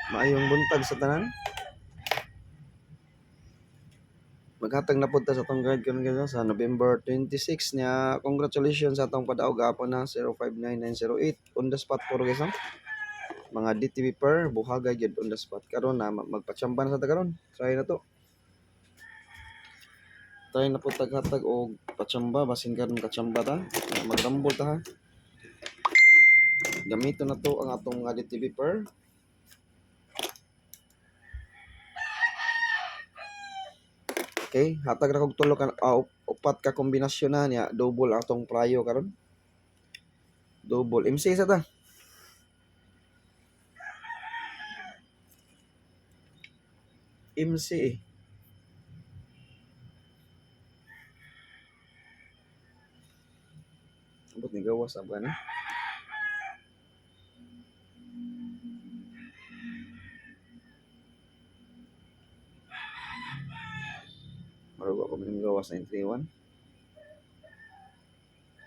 Maayong buntag sa tanan. Maghatag na pud ta sa atong guide karon guys sa November 26 niya. Congratulations sa atong padaog gapon na 059908 on the spot puro guys. Mga DTV per buhaga gyud on the spot karon na magpatsamba na sa ta karon. Try na to. Try na pud taghatag og patsamba basin karon katsamba ta. Magrambol ta ha. Gamiton na to ang atong mga DTV per. Okay, hatag ra kog tulo ka upat ka kombinasyon na niya, double atong prayo karon. Double MC sa ta. MC eh. Abot ni gawas ba na? Marugo ako ng gawas 931.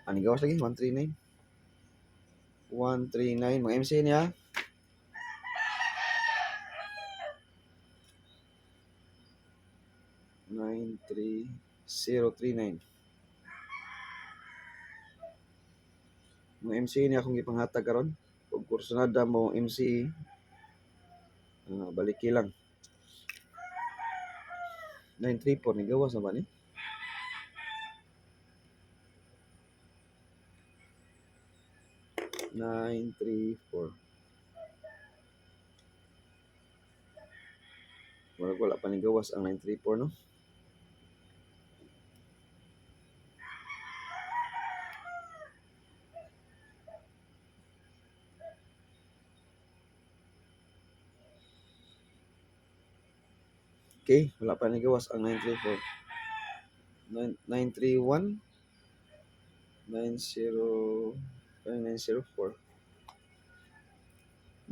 Ani gawas lagi 139. 139 mga MC niya. Nine three 039. Mga MC niya akong gipanghatag karon. Ug kursunada mo MC baliki lang. 934 ni gawas na ba ni? Nine three four. Wala pa ni gawas ang 934 no. Okay, wala pa ni gawas ang 934. 931 904.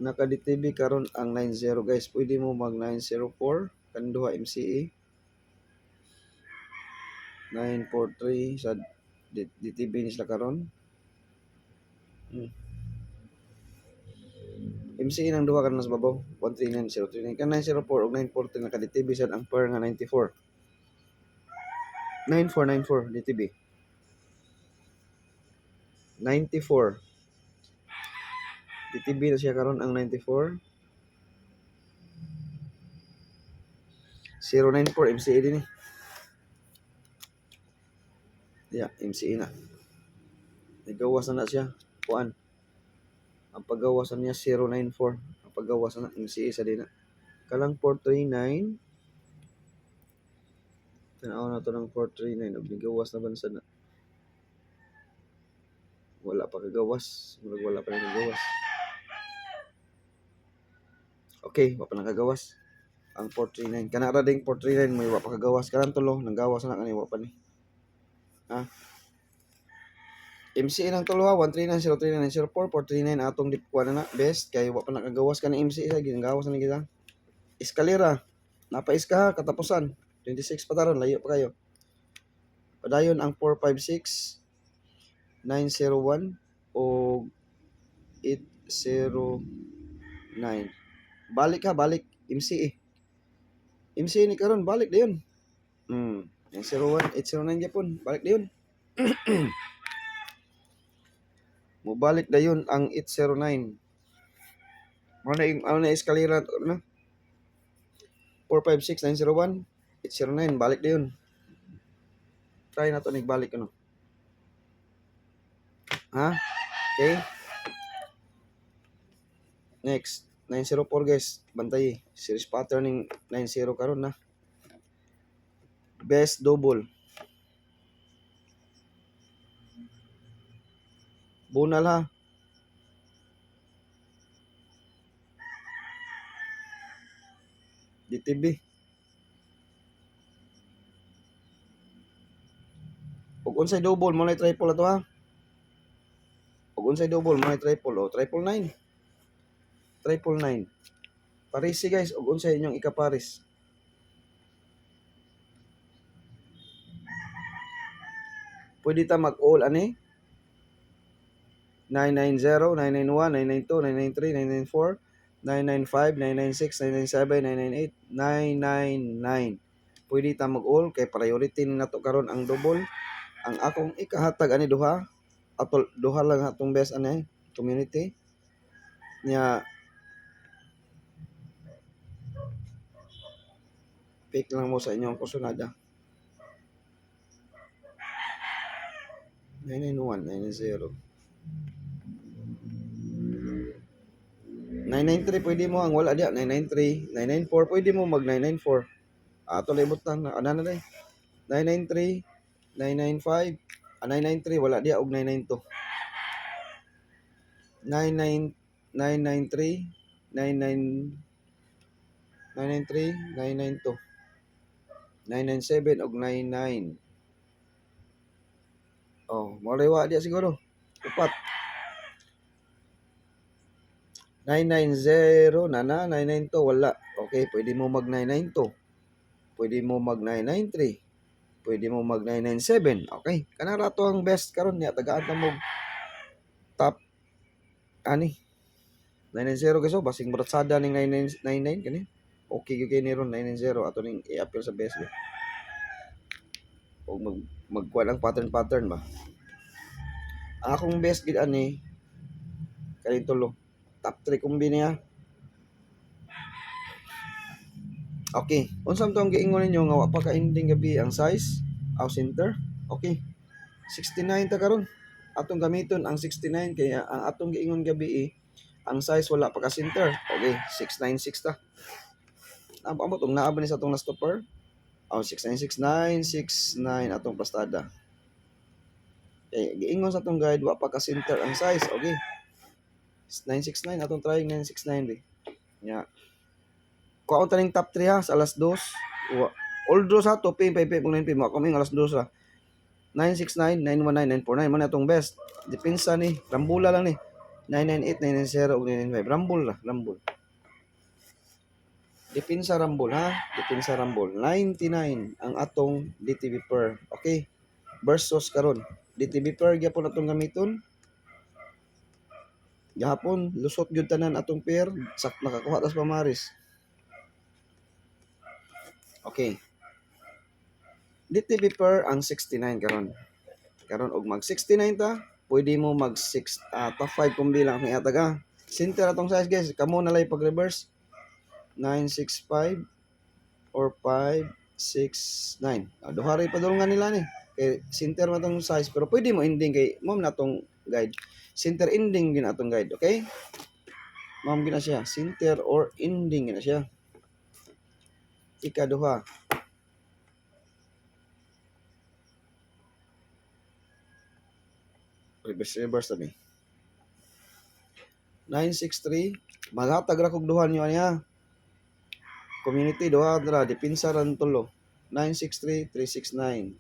Naka-DTV karon ang 90 guys. Pwede mo mag 904 kanduha MCE. 943 sa DTV ni sila karon. MCE nang duha karon sa babaw 139039 kan 904 ug 943 naka-DTV sad ang per nga 94. 9494 DTV. 94 DTV na siya karon ang 94. 094 MCE din eh. Yeah, MCE na. Nagawas na siya. Kuan. Ang paggawasan niya 094. Ang paggawasan na MCE sa dina. Kalang 439. Tanaw na to ng 439. Ug nigawas na bansa na. Wala pa kagawas. Wala pa nagawas. Okay, wala pa nakagawas. Ang 439. Kanara ding 439 may wala pa kagawas. Kanang tulo nanggawas na kani wala pa ni. Ha? MCE ng tulo ha 1390394 439 atong dipkuan na best kay wa pa nakagawas ka ng MCE sa ginagawas na kita. Eskalera napaiska ha katapusan 26 pa taron layo pa kayo. Padayon ang 456 901 o 809. Balik ha balik MCE. MCE ni karon balik dayon. 901 809 gyapon balik dayon. Mubalik dayon ang 809. Ano na eskalera na? 456 901 809 balik dayon. Try na to nigbalik ano. Ha? Okay. Next 904 guys. Bantay series patterning 90 karon na. Best double. Bunal ha. DTV. Ug unsay double mo na triple ato ha. Ug unsay double mo na triple o 999. 999. Paris guys ug unsay inyong ikapares. Pwede ta mag-all ani 990, 991, 992, 993, 994, 995, 996, 997, 998, 999. Pwede ta mag-all kay priority ni nato karon ang double. Ang akong ikahatag ani duha, atol duha lang atong best ani community nya pick lang mo sa inyong kusunada. 991, 990. 993 pwede mo ang wala diya 993, 994 pwede mo mag 994. Ato libot lang ana na dai. 993, 995, 993 wala diya og 992. 99 993, 99 993, 992, 997 og 99. Oh, morewa diya siguro. Upat. 990 na 992 wala. Okay, pwede mo mag 992. Pwede mo mag 993. Pwede mo mag 997. Okay, kana rato ang best karon niya tagaan ta mo top ani 990 kaso basing bratsada ning 999 kani. Okay gyud kay ni ron 990 ato ning i-appeal sa best. O magkuha lang pattern ba. Akong best gid ani kani tulo. Top 3 kumbi niya. Okay, unsam tong giingon ninyo nga wa pa ka ending gabi ang size aw center. Okay. 69 ta karon. Atong gamiton ang 69 kaya ang atong giingon gabi ang size wala pa ka center. Okay, 696 ta. Ambot og naa ba ni sa atong na stopper? Aw 696969 atong pastada. Okay, giingon sa atong guide wa pa ka center ang size. Okay. 969 atong trying 969 bi. Nya. Kuha ta ning top 3 ha sa alas 2. All draws ha 2 PM 5 PM 9 PM mo kaming alas 2 ra. 969 919 949 man atong best. Depensa ni rambula lang ni. 998 990 ug 995 rambul ra, rambul. Depensa rambul ha, depensa rambul. 99 ang atong DTB per. Okay. Versus karon DTB per gyapon atong gamiton. Gahapon lusot gyud tanan atong pair sak nakakuha tas pamaris. Okay. DTB per ang 69 karon. Karon og mag 69 ta, pwede mo mag 6 top 5 kumbi lang ang iataga. Center atong size guys, kamo na lay pag reverse 965 or 569. Duha ray padulungan nila ni. Kay center man tong size pero pwede mo ending kay mom na tong guide. Center ending gina atong guide, okay? Mom gina siya, center or ending gina siya. Ikaduha. Reverse tabi. 963 maghatag ra kog duha niyo niya. Community duha dra depensa ran tulo. 963 369.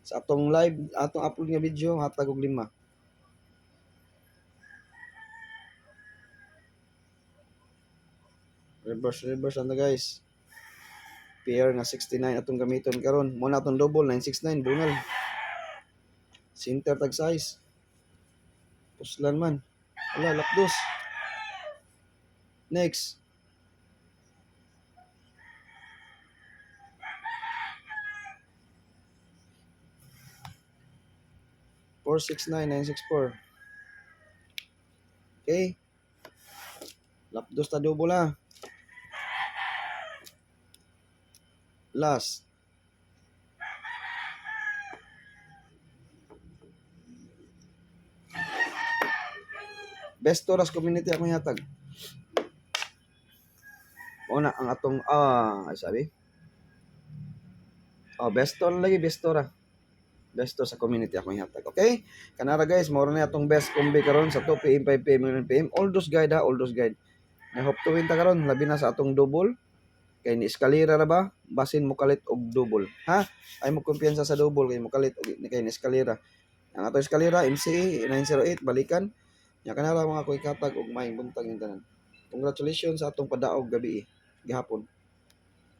Sa atong live, atong upload nga video hatag og 5. Reverse na guys. Pair nga 69 atong gamiton karon. Mo na atong double 969 bunal. Center tag size. Puslan man. Wala lapdos. Next. Four 69964. Okay. Lapdos ta double ha. Last. Best Toras community akong hatag. Una ang atong sabi. Best Tor lagi best Tora. Best Tor sa community akong hatag. Okay? Kanara guys, mao na atong best combi karon sa 2 PM 5 PM 9 PM. All those guide ha, all those guide. I hope to win ta karon labi na sa atong double. Kay ni eskalera ra ba? Basin mo kalit og double. Ha? Ay mo kumpiyansa sa double kay mo kalit og kay ni eskalera. Ang ato eskalera MCE 908 balikan. Nya kanara mga koy katag og may buntag yung tanan. Congratulations sa atong padaog gabi gihapon.